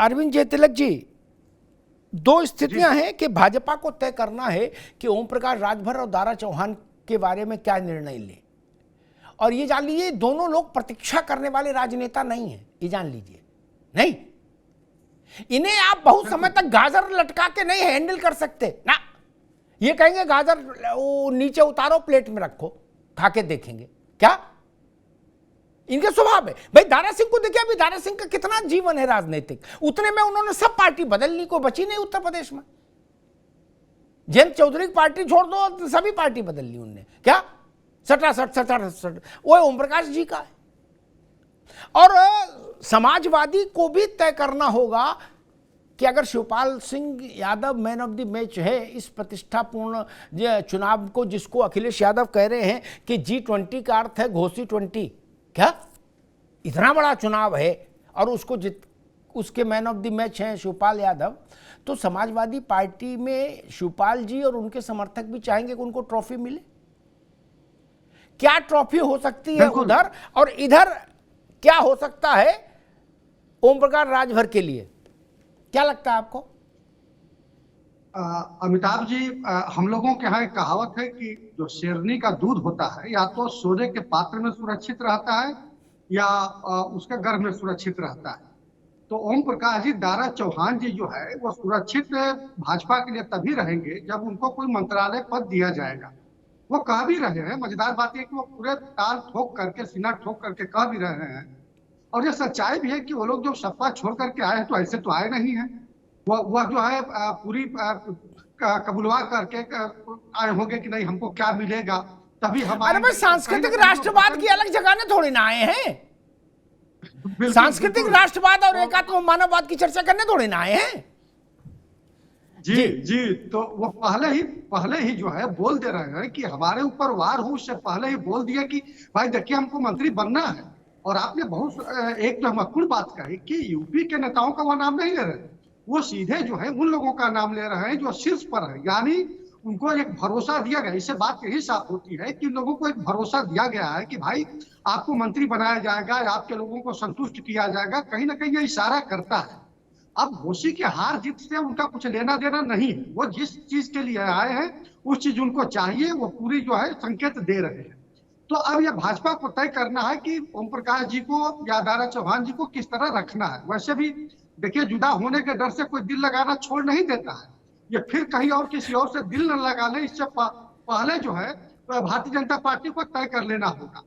अरविंद जय तिलक जी, दो स्थितियां हैं कि भाजपा को तय करना है कि ओम प्रकाश राजभर और दारा चौहान के बारे में क्या निर्णय ले। और ये जान लीजिए, दोनों लोग प्रतीक्षा करने वाले राजनेता नहीं हैं, ये जान लीजिए। नहीं, इन्हें आप बहुत समय तक गाजर लटका के नहीं हैंडल कर सकते ना। ये कहेंगे गाजर वो नीचे उतारो, प्लेट में रखो, खा के देखेंगे क्या। इनके स्वभाव है। भाई दारा सिंह को देखिए, अभी दारा सिंह का कितना जीवन है राजनीतिक, उतने में उन्होंने सब पार्टी बदल ली, कोई बची नहीं उत्तर प्रदेश में। जयंत चौधरी की पार्टी छोड़ दो, सभी पार्टी बदल ली उनने। क्या सटासट वो ओम प्रकाश जी का है। और समाजवादी को भी तय करना होगा कि अगर Shivpal Singh Yadav man of the match है इस प्रतिष्ठापूर्ण चुनाव को, जिसको अखिलेश यादव कह रहे हैं कि G20 का अर्थ है घोसी 20, क्या इतना बड़ा चुनाव है और उसको उसके मैन ऑफ द मैच हैं शिवपाल यादव, तो समाजवादी पार्टी में शिवपाल जी और उनके समर्थक भी चाहेंगे कि उनको ट्रॉफी मिले। क्या ट्रॉफी हो सकती है उधर, और इधर क्या हो सकता है ओम प्रकाश राजभर के लिए, क्या लगता है आपको? अमिताभ जी, हम लोगों के यहाँ एक कहावत है कि जो शेरनी का दूध होता है या तो सोने के पात्र में सुरक्षित रहता है या उसके गर्भ में सुरक्षित रहता है। तो ओम प्रकाश जी, दारा चौहान जी जो है वो सुरक्षित भाजपा के लिए तभी रहेंगे जब उनको कोई मंत्रालय पद दिया जाएगा। वो कह भी रहे हैं, मजेदार बात है कि वो पूरे ताल ठोक करके, सीना ठोक करके कह भी रहे हैं। और ये सच्चाई भी है कि वो लोग जो सपा छोड़ करके आए हैं तो ऐसे तो आए नहीं है। वह जो है पूरी कबूलवा करके आए होंगे कि नहीं हमको क्या मिलेगा तभी हम। अरे भाई, सांस्कृतिक राष्ट्रवाद की अलग जगह थोड़ी ना आए हैं। सांस्कृतिक राष्ट्रवाद और एकात्म मानववाद की चर्चा करने थोड़ी ना आए हैं। जी जी, तो वो पहले ही जो है बोल दे रहे हैं कि हमारे ऊपर वार हो, उससे पहले ही बोल दिया कि भाई देखिए हमको मंत्री बनना है। और आपने बहुत एक जो महत्वपूर्ण बात कही कि यूपी के नेताओं का वो नाम नहीं ले रहे, वो सीधे जो है उन लोगों का नाम ले रहे हैं जो शीर्ष पर है। यानी उनको एक भरोसा दिया गया। इससे बात यही साफ होती है कि लोगों को एक भरोसा दिया गया है कि भाई आपको मंत्री बनाया जाएगा, आपके लोगों को संतुष्ट किया जाएगा। कहीं ना कहीं ये इशारा करता है। अब घोसी के हार जीत से उनका कुछ लेना देना नहीं है। वो जिस चीज के लिए आए हैं उस चीज उनको चाहिए, वो पूरी जो है संकेत दे रहे हैं। तो अब ये भाजपा को तय करना है कि ओम प्रकाश जी को या दारा चौहान जी को किस तरह रखना है। वैसे भी देखिए, जुदा होने के डर से कोई दिल लगाना छोड़ नहीं देता है। ये फिर कहीं और किसी और से दिल न लगा ले, इससे पहले जो है भारतीय जनता पार्टी को तय कर लेना होगा।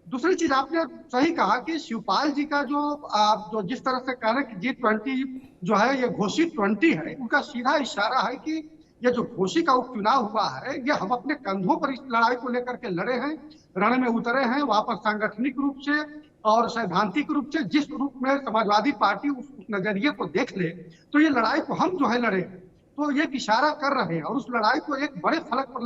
दूसरी चीज आपने सही कहा कि शिवपाल जी का जो जिस तरह से कह रहे कि G20 जो है ये घोषी 20 है, उनका सीधा इशारा है कि ये जो घोषी का उपचुनाव हुआ है ये हम अपने कंधों पर इस लड़ाई को लेकर के लड़े हैं, रण में उतरे हैं। वहां पर सांगठनिक रूप से और सैद्धांतिक रूप से जिस रूप में समाजवादी पार्टी उस नजरिए को देख ले, तो ये लड़ाई को हम जो है लड़े। तो ये इशारा कर रहे हैं और उस लड़ाई को एक बड़े फलक पर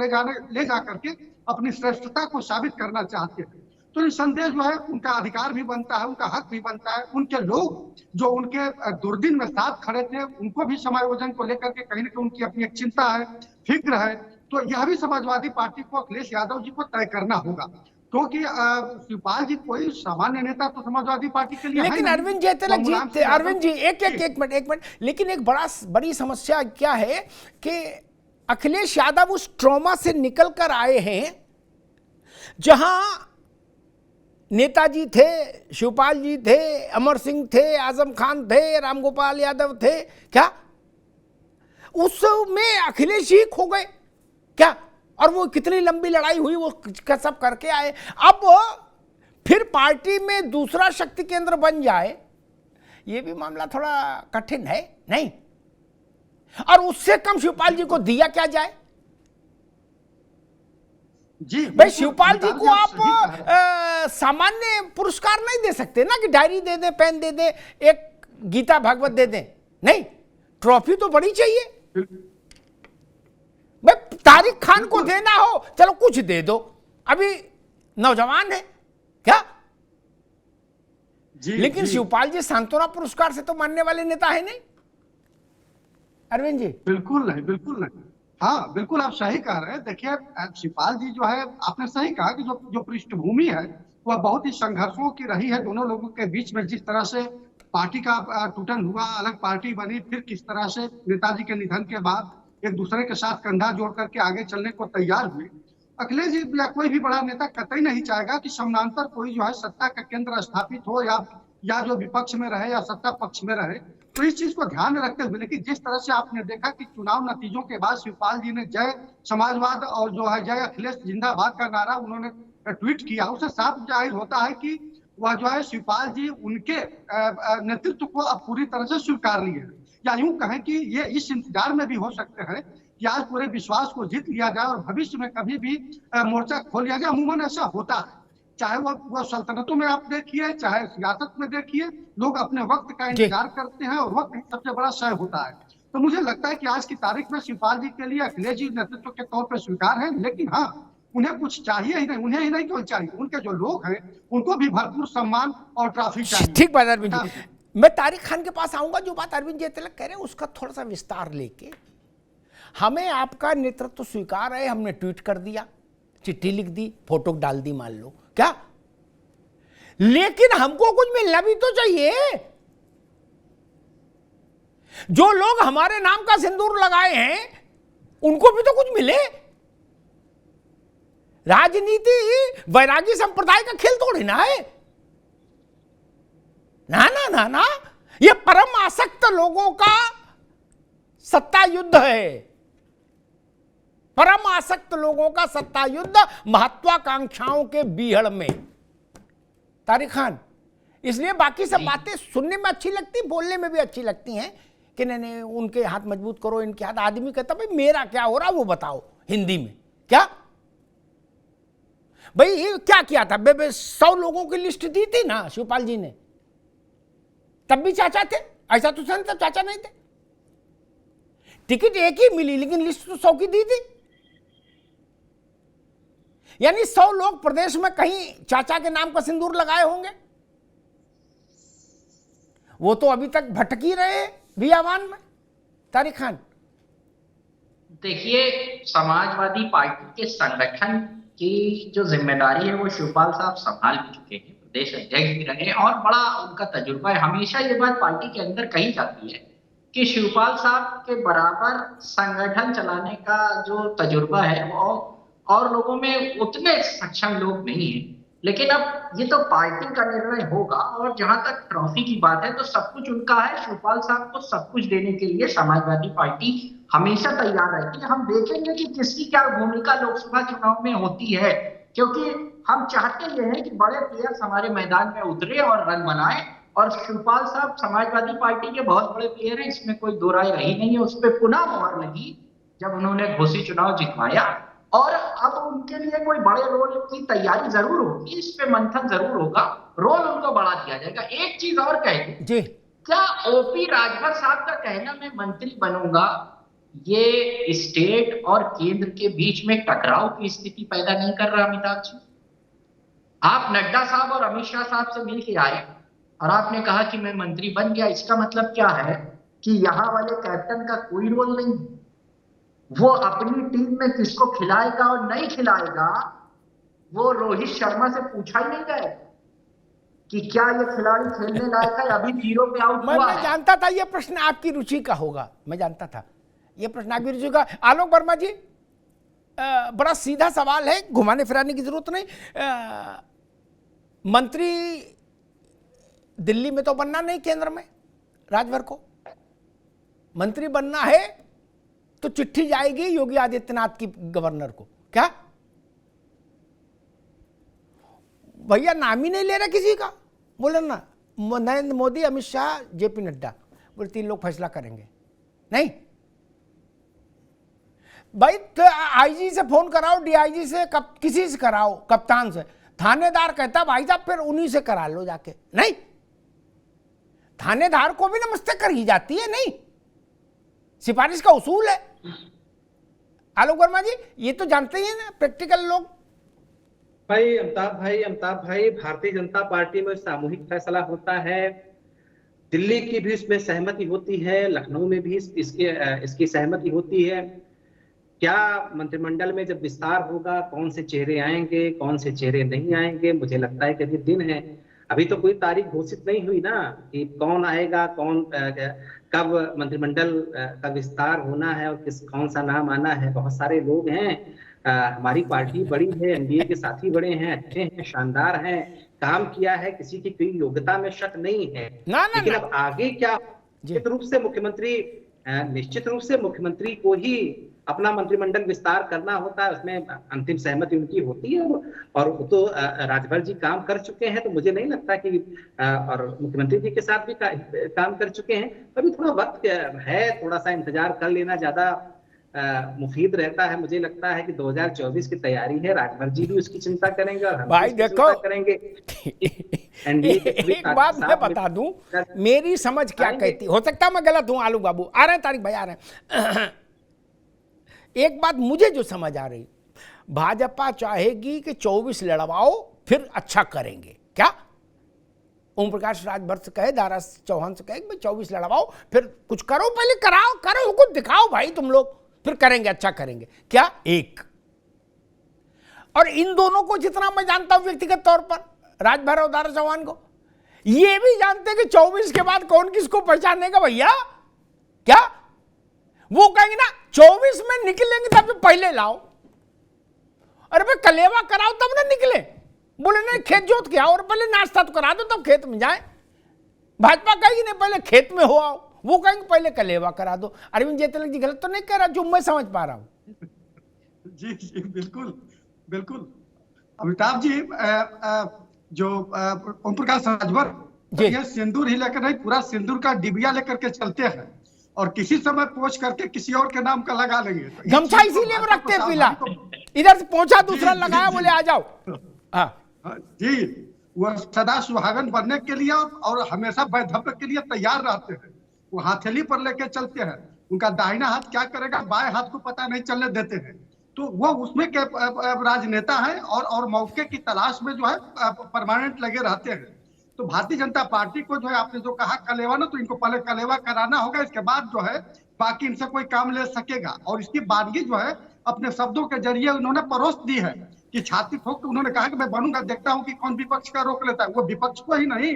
ले जा करके अपनी श्रेष्ठता को साबित करना चाहते हैं। तो निसंदेह जो है उनका अधिकार भी बनता है, उनका हक भी बनता है। उनके लोग जो उनके दुर्दिन में साथ खड़े थे, उनको भी समायोजन को लेकर के कहीं ना कहीं उनकी अपनी एक चिंता है, फिक्र है। तो यह भी समाजवादी पार्टी को, अखिलेश यादव जी को तय करना होगा, क्योंकि शिवपाल जी कोई सामान्य नेता तो समाजवादी पार्टी के लिए। लेकिन अरविंद जय तिलक जी, अरविंद जी एक मिनट, लेकिन एक बड़ी समस्या क्या है कि अखिलेश यादव उस ट्रॉमा से निकल कर आए हैं जहां नेताजी थे, शिवपाल जी थे, अमर सिंह थे, आजम खान थे, रामगोपाल यादव थे। क्या उसमें अखिलेश जी खो गए क्या? और वो कितनी लंबी लड़ाई हुई, वो सब करके आए। अब फिर पार्टी में दूसरा शक्ति केंद्र बन जाए, ये भी मामला थोड़ा कठिन है नहीं? और उससे कम शिवपाल जी को दिया क्या जाए? जी भाई, शिवपाल जी को आप सामान्य पुरस्कार नहीं दे सकते ना कि डायरी दे दे, पेन दे दे, एक गीता भागवत दे दे। नहीं, ट्रॉफी तो बड़ी चाहिए। भाई, तारिक खान को देना हो चलो कुछ दे दो, अभी नौजवान है क्या। लेकिन शिवपाल जी सांत्वना पुरस्कार से तो मानने वाले नेता है नहीं। अरविंद जी, बिल्कुल नहीं, बिल्कुल नहीं। हाँ, बिल्कुल आप सही कह रहे हैं। देखिए, शिवपाल जी जो है, आपने सही कहा कि जो पृष्ठभूमि है वह बहुत ही संघर्षों की रही है दोनों लोगों के बीच में। जिस तरह से पार्टी का टूटन हुआ, अलग पार्टी बनी, फिर किस तरह से नेताजी के निधन के बाद एक दूसरे के साथ कंधा जोड़ करके आगे चलने को तैयार हुए। अखिलेश जी या कोई भी बड़ा नेता कतई नहीं चाहेगा कि समानांतर कोई जो है सत्ता का केंद्र स्थापित हो, या जो विपक्ष में रहे या सत्ता पक्ष में रहे। तो इस चीज को ध्यान में रखते हुए, लेकिन जिस तरह से आपने देखा कि चुनाव नतीजों के बाद शिवपाल जी ने जय समाजवाद और जो है जय अखिलेश जिंदाबाद का नारा उन्होंने ट्वीट किया, उससे साफ जाहिर होता है कि वह जो है शिवपाल जी उनके नेतृत्व को अब पूरी तरह से स्वीकार लिए हैं। या यूं कहें कि ये इस इंतजार में भी हो सकते हैं कि आज पूरे विश्वास को जीत लिया जाए और भविष्य में कभी भी मोर्चा खोल लिया जाए। अमूमन ऐसा होता है, चाहे वह सल्तनतों में आप देखिए, चाहे सियासत में देखिए, लोग अपने वक्त का इंतजार करते हैं और वक्त सबसे बड़ा शय होता है। तो मुझे लगता है कि आज की तारीख में शिवपाल जी के लिए अखिलेश जी नेतृत्व के तौर पर स्वीकार है, लेकिन हाँ, उन्हें कुछ चाहिए ही नहीं, उन्हें ही नहीं केवल चाहिए, उनके जो लोग हैं उनको भी भरपूर सम्मान और ट्रॉफी चाहिए। ठीक बात अरविंद जी, मैं तारिक खान के पास आऊंगा। जो बात अरविंद जी तिलक कह रहे हैं उसका थोड़ा सा विस्तार लेके, हमें आपका नेतृत्व स्वीकार है, हमने ट्वीट कर दिया, चिट्ठी लिख दी, फोटो डाल दी, मान लो क्या, लेकिन हमको कुछ मिलना भी तो चाहिए। जो लोग हमारे नाम का सिंदूर लगाए हैं उनको भी तो कुछ मिले। राजनीति वैरागी संप्रदाय का खेल थोड़ी ना है। ना ना ना ना, ये परम आसक्त लोगों का सत्ता युद्ध है, परम आसक्त लोगों का सत्ता युद्ध महत्वाकांक्षाओं के बीहड़ में। तारिक खान, इसलिए बाकी सब बातें सुनने में अच्छी लगती, बोलने में भी अच्छी लगती हैं कि नहीं उनके हाथ मजबूत करो, इनके हाथ। आदमी कहता भाई मेरा क्या हो रहा वो बताओ हिंदी में। क्या भाई ये क्या किया था? 100 लोगों की लिस्ट दी थी ना शिवपाल जी ने, तब भी चाचा थे, ऐसा तो तब चाचा नहीं थे। टिकट एक ही मिली लेकिन लिस्ट तो 100 की दी थी। यानी 100 लोग प्रदेश में कहीं चाचा के नाम का सिंदूर लगाए होंगे, वो तो अभी तक भटक ही रहे बियावान में। तारिक खान, देखिए, समाजवादी पार्टी के संगठन की जो जिम्मेदारी है वो शिवपाल साहब संभाल भी चुके हैं, प्रदेश अध्यक्ष भी रहे और बड़ा उनका तजुर्बा है। हमेशा ये बात पार्टी के अंदर कही जाती है कि शिवपाल साहब के बराबर संगठन चलाने का जो तजुर्बा है वो और लोगों में उतने सक्षम लोग नहीं है। लेकिन अब ये तो पार्टी का निर्णय होगा, और जहां तक ट्रॉफी की बात है तो सब कुछ उनका है। शिवपाल साहब को सब कुछ देने के लिए समाजवादी पार्टी हमेशा तैयार रहती है। हम देखेंगे कि किसकी क्या भूमिका लोकसभा चुनाव में होती है, क्योंकि हम चाहते ये हैं कि बड़े प्लेयर्स हमारे मैदान में उतरे और रन बनाए, और शिवपाल साहब समाजवादी पार्टी के बहुत बड़े प्लेयर हैं, इसमें कोई दो राय रही नहीं है। उस पर पुनः मोहर लगी जब उन्होंने घोसी चुनाव जितवाया, और अब उनके लिए कोई बड़े रोल की तैयारी जरूर होगी, इस पे मंथन जरूर होगा, रोल उनको बढ़ा दिया जाएगा। एक चीज और कह दूं, क्या ओपी राजभर साहब का कहना मैं मंत्री बनूंगा ये स्टेट और केंद्र के बीच में टकराव की स्थिति पैदा नहीं कर रहा? अमिताभ जी, आप नड्डा साहब और अमित शाह साहब से मिल के आए और आपने कहा कि मैं मंत्री बन गया, इसका मतलब क्या है कि यहां वाले कैप्टन का कोई रोल नहीं, वो अपनी टीम में किसको खिलाएगा और नहीं खिलाएगा वो रोहित शर्मा से पूछा ही नहीं गया कि क्या ये खिलाड़ी खेलने लायक है, अभी 0 पे आउट हुआ है। मैं जानता था ये प्रश्न आपकी रुचि का होगा, मैं जानता था ये प्रश्न आपकी रुचि का। आलोक वर्मा जी, बड़ा सीधा सवाल है, घुमाने फिराने की जरूरत नहीं। मंत्री दिल्ली में तो बनना नहीं, केंद्र में राजभर को मंत्री बनना है तो चिट्ठी जाएगी योगी आदित्यनाथ की गवर्नर को। क्या भैया नाम ही नहीं ले रहा किसी का? बोले ना नरेंद्र मोदी, अमित शाह, जेपी नड्डा, बोले 3 लोग फैसला करेंगे। नहीं भाई, तो आईजी से फोन कराओ, डीआईजी से, किसी से कराओ, कप्तान से। थानेदार कहता भाई साहब फिर उन्हीं से करा लो जाके। नहीं, थानेदार को भी नमस्ते कर ही जाती है। नहीं, सिफारिश का उसूल है। आलोक वर्मा जी, ये तो जानते ही हैं ना प्रैक्टिकल लोग। अमिताभ भाई, भारतीय जनता पार्टी में सामूहिक फैसला होता है, दिल्ली की भी इसमें सहमति होती है, लखनऊ में भी इसकी सहमति होती है। क्या मंत्रिमंडल में जब विस्तार होगा, कौन से चेहरे आएंगे, कौन से चेहरे नहीं आएंगे, मुझे लगता है कि अभी दिन है। अभी तो कोई तारीख घोषित नहीं हुई ना कि कौन आएगा, कौन कब मंत्रिमंडल का विस्तार होना है और कौन सा नाम आना है। बहुत सारे लोग हैं, हमारी पार्टी बड़ी है, एनडीए के साथी बड़े हैं, अच्छे हैं, शानदार हैं, काम किया है, किसी की कोई योग्यता में शक नहीं है। लेकिन अब आगे क्या, निश्चित रूप से मुख्यमंत्री को ही अपना मंत्रिमंडल विस्तार करना होता है, उसमें अंतिम सहमति उनकी होती है। और वो तो राजभर जी काम कर चुके हैं, तो मुझे नहीं लगता कि और मुख्यमंत्री जी के साथ भी काम कर चुके हैं। अभी थोड़ा वक्त है, थोड़ा सा इंतजार कर लेना ज्यादा मुफीद रहता है। मुझे लगता है कि 2024 की तैयारी है, राजभर जी भी उसकी चिंता करेंगे और हम भाई भी देखो चिंता करेंगे। एक बात मैं बता दूं, मेरी समझ क्या कहती, हो सकता है मैं गलत हूं, आलू बाबू आ रहे हैं, तारिक भाई आ रहे हैं। एक बात मुझे जो समझ आ रही, भाजपा चाहेगी कि 24 लड़वाओ फिर अच्छा करेंगे। क्या ओम प्रकाश राजभर से कहे, दारा चौहान से कहे भाई 24 लड़वाओ फिर कुछ करो, पहले कराओ, करो कुछ दिखाओ भाई तुम लोग, फिर करेंगे, अच्छा करेंगे। क्या एक, और इन दोनों को जितना मैं जानता हूं व्यक्तिगत तौर पर, राजभर और दारा चौहान को, ये भी जानते कि 24 के बाद कौन किसको पहचानेगा भैया। क्या वो कहेंगे ना 24 में निकलेंगे तब पहले लाओ, अरे भाई कलेवा कराओ तब ना निकले, बोले नहीं खेत जोत के आओ और पहले नाश्ता तो करा दो तब खेत में जाए। भाजपा कहेगी नहीं पहले खेत में हो आओ, वो कहेंगे पहले कलेवा करा दो। अरविंद जेतलक जी गलत तो नहीं कह रहा, जो मैं समझ पा रहा हूं। जी जी बिल्कुल बिल्कुल। अमिताभ जी जो ओम प्रकाश राजभर ये सिंदूर ही लेकर नहीं, पूरा सिंदूर का डिबिया लेकर के चलते हैं और किसी समय पोंछ करके किसी और के नाम का लगा लेंगे। गमछा इसीलिए रखते हैं पीला, इधर से पहुंचा दूसरा लगाया, बोले आ जाओ। जी, वो सदा सुहागन बनने के लिए और हमेशा वैधव्य के लिए तैयार रहते हैं। वो हथेली पर लेके चलते हैं, उनका दाहिना हाथ क्या करेगा बाएं हाथ को पता नहीं चलने देते हैं। तो वो उसमें के राजनेता हैं और मौके की तलाश में जो है परमानेंट लगे रहते हैं। तो भारतीय जनता पार्टी को जो है, आपने जो कहा कलेवा ना, तो इनको पहले कलेवा कराना होगा, इसके बाद जो है बाकी इनसे कोई काम ले सकेगा। और इसकी बानगी जो है अपने शब्दों के जरिए उन्होंने परोस दी है कि छाती ठोक, उन्होंने कहा कि मैं बनूंगा, देखता हूं कि कौन विपक्ष का रोक लेता है। वो विपक्ष को ही नहीं,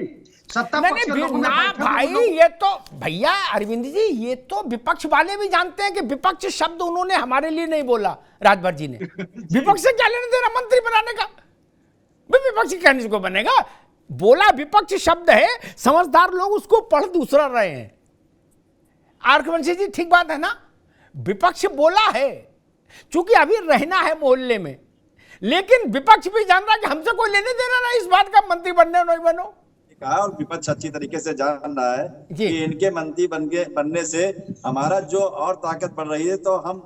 सत्ता पक्ष के लोगों में भाई ये तो भैया अरविंद जी, ये तो विपक्ष वाले भी जानते हैं कि विपक्ष शब्द उन्होंने हमारे लिए नहीं बोला, राजभर जी ने। विपक्ष से क्या लेने देना मंत्री बनाने का, विपक्ष कहने को बनेगा, बोला विपक्ष शब्द है, समझदार लोग उसको पढ़ दूसरा रहे हैं। आर्कवंशी जी ठीक बात है ना, विपक्ष बोला है चूंकि अभी रहना है मोहल्ले में, लेकिन विपक्ष भी जान रहा है कि हमसे कोई लेने देना नहीं इस बात का, मंत्री बनने नहीं बनो। कहा और विपक्ष अच्छी तरीके से जान रहा है कि इनके मंत्री बनने से हमारा जो और ताकत बढ़ रही है, तो हम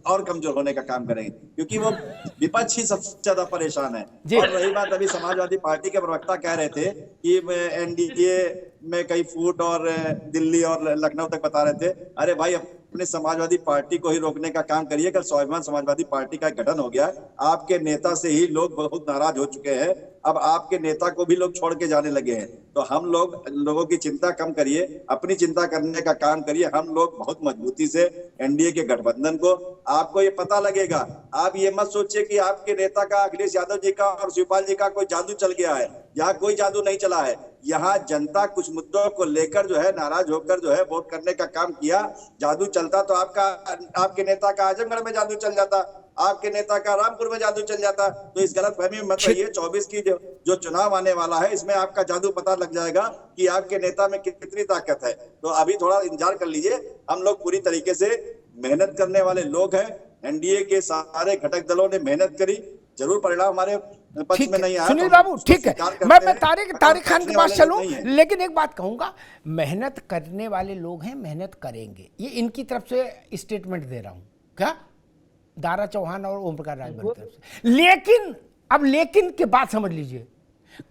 और कमजोर होने का काम करेंगे, क्योंकि वो विपक्ष ही सबसे ज्यादा परेशान है। और रही बात, अभी समाजवादी पार्टी के प्रवक्ता कह रहे थे कि एनडीए में कई फूट और दिल्ली और लखनऊ तक बता रहे थे। अरे भाई, अपने समाजवादी पार्टी को ही रोकने का काम करिए। कल स्वाभिमान समाजवादी पार्टी का गठन हो गया, आपके नेता से ही लोग बहुत नाराज हो चुके हैं, अब आपके नेता को भी लोग छोड़ के जाने लगे हैं। तो हम लोगों की चिंता कम करिए, अपनी चिंता करने का काम करिए। हम लोग बहुत मजबूती से एनडीए के गठबंधन को, आपको ये पता लगेगा। आप ये मत सोचिए कि आपके नेता का, अखिलेश यादव जी का और शिवपाल जी का कोई जादू चल गया है। यहाँ कोई जादू नहीं चला है। यहाँ जनता कुछ मुद्दों को लेकर जो है नाराज होकर जो है वोट करने का काम किया। जादू चलता तो आपके नेता का आजमगढ़ में जादू चल जाता, आपके नेता का रामपुर में जादू चल जाता। तो इस गलतफहमी में मत रहिए। 24 की जो चुनाव आने वाला है, इसमें आपका जादू पता लग जाएगा कि आपके नेता में कितनी ताकत है। तो अभी थोड़ा इंतजार कर लीजिए। हम लोग पूरी तरीके से मेहनत करने वाले लोग हैं। एनडीए के सारे घटक दलों ने मेहनत करी, जरूर परिणाम हमारे पक्ष में नहीं आया। सुनील बाबू ठीक है, मैं तारिक खान के पास चलूं, लेकिन एक बात कहूंगा, मेहनत करने वाले लोग हैं, मेहनत करेंगे, ये इनकी तरफ से स्टेटमेंट दे रहा हूं। क्या दारा चौहान और ओम प्रकाश राजभर की तरफ से। लेकिन अब लेकिन के बात समझ लीजिए,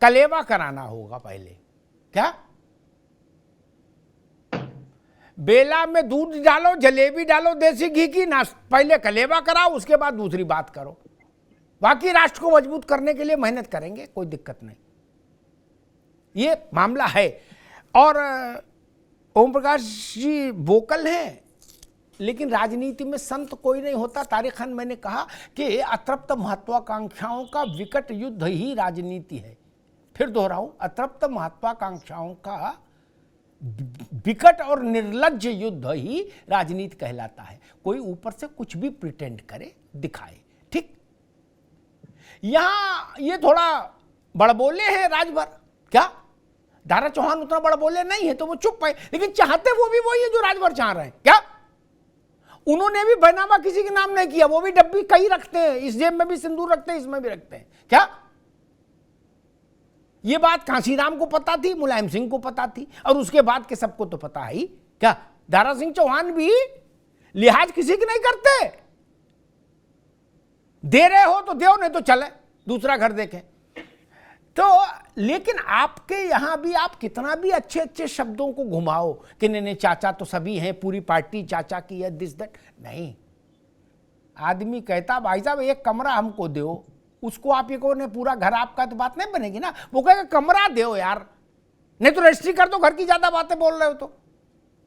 कलेवा कराना होगा पहले। क्या बेला में दूध डालो, जलेबी डालो देसी घी की, ना पहले कलेवा कराओ, उसके बाद दूसरी बात करो। बाकी राष्ट्र को मजबूत करने के लिए मेहनत करेंगे, कोई दिक्कत नहीं, ये मामला है। और ओम प्रकाश जी वोकल हैं, लेकिन राजनीति में संत कोई नहीं होता। तारिक खान, मैंने कहा कि अतृप्त महत्वाकांक्षाओं का विकट युद्ध ही राजनीति है। फिर दोहराऊं, अतृप्त महत्वाकांक्षाओं का विकट और निर्लज्ज युद्ध ही राजनीति कहलाता है। कोई ऊपर से कुछ भी प्रिटेंड करे, दिखाए, ठीक। यहां ये थोड़ा बड़बोले हैं राजभर, क्या दारा चौहान उतना बड़बोले नहीं है तो वो चुप है, लेकिन चाहते वो भी वही है जो राजभर चाह रहे हैं। क्या उन्होंने भी बैनामा किसी के नाम नहीं किया, वो भी डब्बी कहीं रखते हैं, इस जेब में भी सिंदूर रखते हैं, इसमें भी रखते हैं। क्या ये बात कांशीराम को पता थी, मुलायम सिंह को पता थी, और उसके बाद के सबको तो पता ही। क्या दारा सिंह चौहान भी लिहाज किसी की नहीं करते, दे रहे हो तो दो, नहीं तो चले दूसरा घर देखें। तो लेकिन आपके यहां भी आप कितना भी अच्छे अच्छे शब्दों को घुमाओ कि नहीं चाचा तो सभी हैं, पूरी पार्टी चाचा की है, दिस दैट, नहीं। आदमी कहता भाई साहब एक कमरा हमको दो, उसको आप ये कहो नहीं पूरा घर आपका, तो बात नहीं बनेगी ना। वो कहेगा कमरा दो यार, नहीं तो रजिस्ट्री कर दो, घर की ज्यादा बातें बोल रहे हो तो।